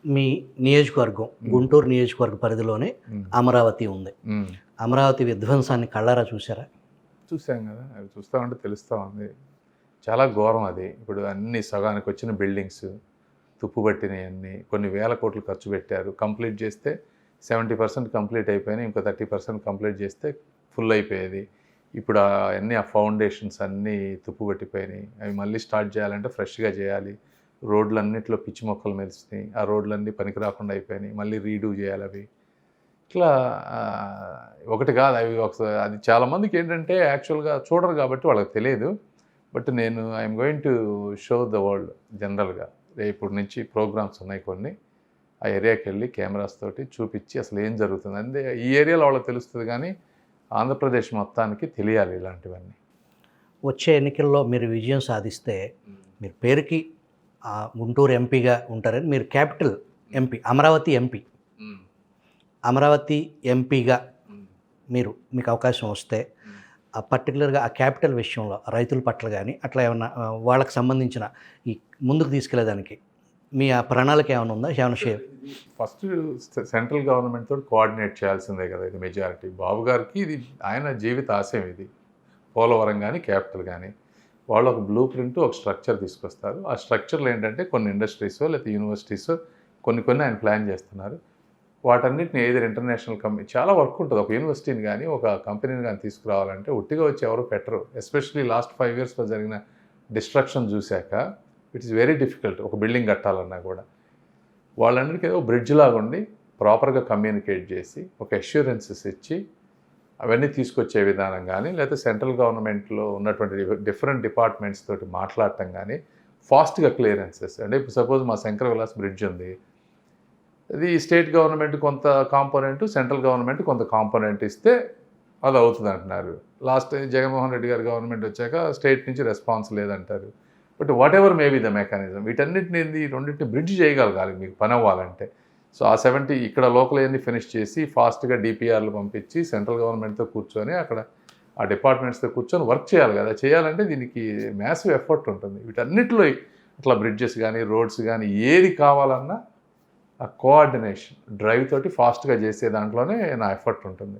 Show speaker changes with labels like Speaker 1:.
Speaker 1: మీ నియోజకవర్గం గుంటూరు నియోజకవర్గ పరిధిలోనే అమరావతి ఉంది. అమరావతి విధ్వంసాన్ని కళ్ళారా చూసారా?
Speaker 2: చూసాం కదా, అవి చూస్తూ ఉంటే తెలుస్తూ ఉంది. చాలా ఘోరం అది. ఇప్పుడు అన్ని సగానికి వచ్చిన బిల్డింగ్స్ తుప్పుబట్టినాయి, అన్నీ కొన్ని వేల కోట్లు ఖర్చు పెట్టారు. కంప్లీట్ చేస్తే 70% కంప్లీట్ అయిపోయినాయి, ఇంకో 30% కంప్లీట్ చేస్తే ఫుల్ అయిపోయేది. ఇప్పుడు అన్నీ ఆ ఫౌండేషన్స్ అన్నీ తుప్పుపట్టిపోయినాయి. అవి మళ్ళీ స్టార్ట్ చేయాలంటే ఫ్రెష్గా చేయాలి. రోడ్లన్నింటిలో పిచ్చి మొక్కలు మెలిసినాయి, ఆ రోడ్లన్నీ పనికి రాకుండా అయిపోయినాయి, మళ్ళీ రీడూ చేయాలి అవి. ఇట్లా ఒకటి కాదు, అవి ఒకసారి అది చాలామందికి ఏంటంటే యాక్చువల్గా చూడరు కాబట్టి వాళ్ళకి తెలియదు. బట్ నేను I'm going to show the world జనరల్గా. రేపటి నుంచి ప్రోగ్రామ్స్ ఉన్నాయి కొన్ని, ఆ ఏరియాకి వెళ్ళి కెమెరాస్ తోటి చూపించి అసలు ఏం జరుగుతుంది అంటే ఈ ఏరియాలో వాళ్ళకి తెలుస్తుంది, కానీ ఆంధ్రప్రదేశ్ మొత్తానికి తెలియాలి ఇలాంటివన్నీ.
Speaker 1: వచ్చే ఎన్నికల్లో మీరు విజయం సాధిస్తే మీరు పేరుకి గుంటూరు ఎంపీగా ఉంటారని, మీరు capital MP, Amaravati MP, Amaravati ఎంపీగా మీకు అవకాశం వస్తే పర్టికులర్గా ఆ క్యాపిటల్ విషయంలో రైతుల పట్ల కానీ అట్లా ఏమన్నా వాళ్ళకి సంబంధించిన ఈ ముందుకు తీసుకెళ్లేదానికి మీ ఆ ప్రణాళిక ఏమైనా ఉందా? ఏమైనా
Speaker 2: ఫస్ట్ సెంట్రల్ గవర్నమెంట్ తోటి కోఆర్డినేట్ చేయాల్సిందే కదా, ఇది మెజారిటీ. బాబు గారికి ఇది ఆయన జీవిత ఆశయం, ఇది పోలవరం కానీ క్యాపిటల్ కానీ. వాళ్ళు ఒక బ్లూ ప్రింట్, ఒక స్ట్రక్చర్ తీసుకొస్తారు. ఆ స్ట్రక్చర్లో ఏంటంటే కొన్ని ఇండస్ట్రీస్ లేకపోతే యూనివర్సిటీస్ కొన్ని ఆయన ప్లాన్ చేస్తున్నారు. వాటన్నిటిని ఏదైనా ఇంటర్నేషనల్ కంపెనీ, చాలా వర్క్ ఉంటుంది. ఒక యూనివర్సిటీని కానీ ఒక కంపెనీని కానీ తీసుకురావాలంటే ఒట్టిగా వచ్చి ఎవరు పెట్టరు. ఎస్పెషల్లీ లాస్ట్ 5 yearsలో జరిగిన డిస్ట్రక్షన్ చూశాక ఇట్ ఈస్ వెరీ డిఫికల్ట్. ఒక బిల్డింగ్ కట్టాలన్నా కూడా వాళ్ళందరికీ ఏదో బ్రిడ్జ్ లాగా ఉండి ప్రాపర్గా కమ్యూనికేట్ చేసి ఒక అష్యూరెన్సెస్ ఇచ్చి అవన్నీ తీసుకొచ్చే విధానం కానీ, లేకపోతే సెంట్రల్ గవర్నమెంట్లో ఉన్నటువంటి డిఫరెంట్ డిపార్ట్మెంట్స్ తోటి మాట్లాడటం కానీ, ఫాస్ట్గా క్లియరెన్సెస్. అంటే ఇప్పుడు సపోజ్ మా శంకర విలాస్ బ్రిడ్జ్ ఉంది, అది స్టేట్ గవర్నమెంట్ కొంత కాంపోనెంట్, సెంట్రల్ గవర్నమెంట్ కొంత కాంపోనెంట్ ఇస్తే అది అవుతుంది అంటున్నారు. లాస్ట్ జగన్మోహన్ రెడ్డి గారి గవర్నమెంట్ వచ్చాక స్టేట్ నుంచి రెస్పాన్స్ లేదంటారు. But what ever may be the mechanism, వీటన్నిటిని రెండింటిని బ్రిడ్జ్ చేయగలగాలి మీకు పని అవ్వాలంటే. సో ఆ 70 ఇక్కడ లోకల్ అన్ని ఫినిష్ చేసి ఫాస్ట్గా డిపిఆర్లు పంపించి సెంట్రల్ గవర్నమెంట్తో కూర్చొని అక్కడ ఆ డిపార్ట్మెంట్స్తో కూర్చొని వర్క్ చేయాలి కదా. చేయాలంటే దీనికి మ్యాసివ్ ఎఫర్ట్ ఉంటుంది. వీటన్నిటిలో అట్లా బ్రిడ్జెస్ కానీ రోడ్స్ కానీ ఏది కావాలన్నా ఆ కోఆర్డినేషన్ డ్రైవ్ తోటి ఫాస్ట్గా చేసే దాంట్లోనే నా ఎఫర్ట్ ఉంటుంది.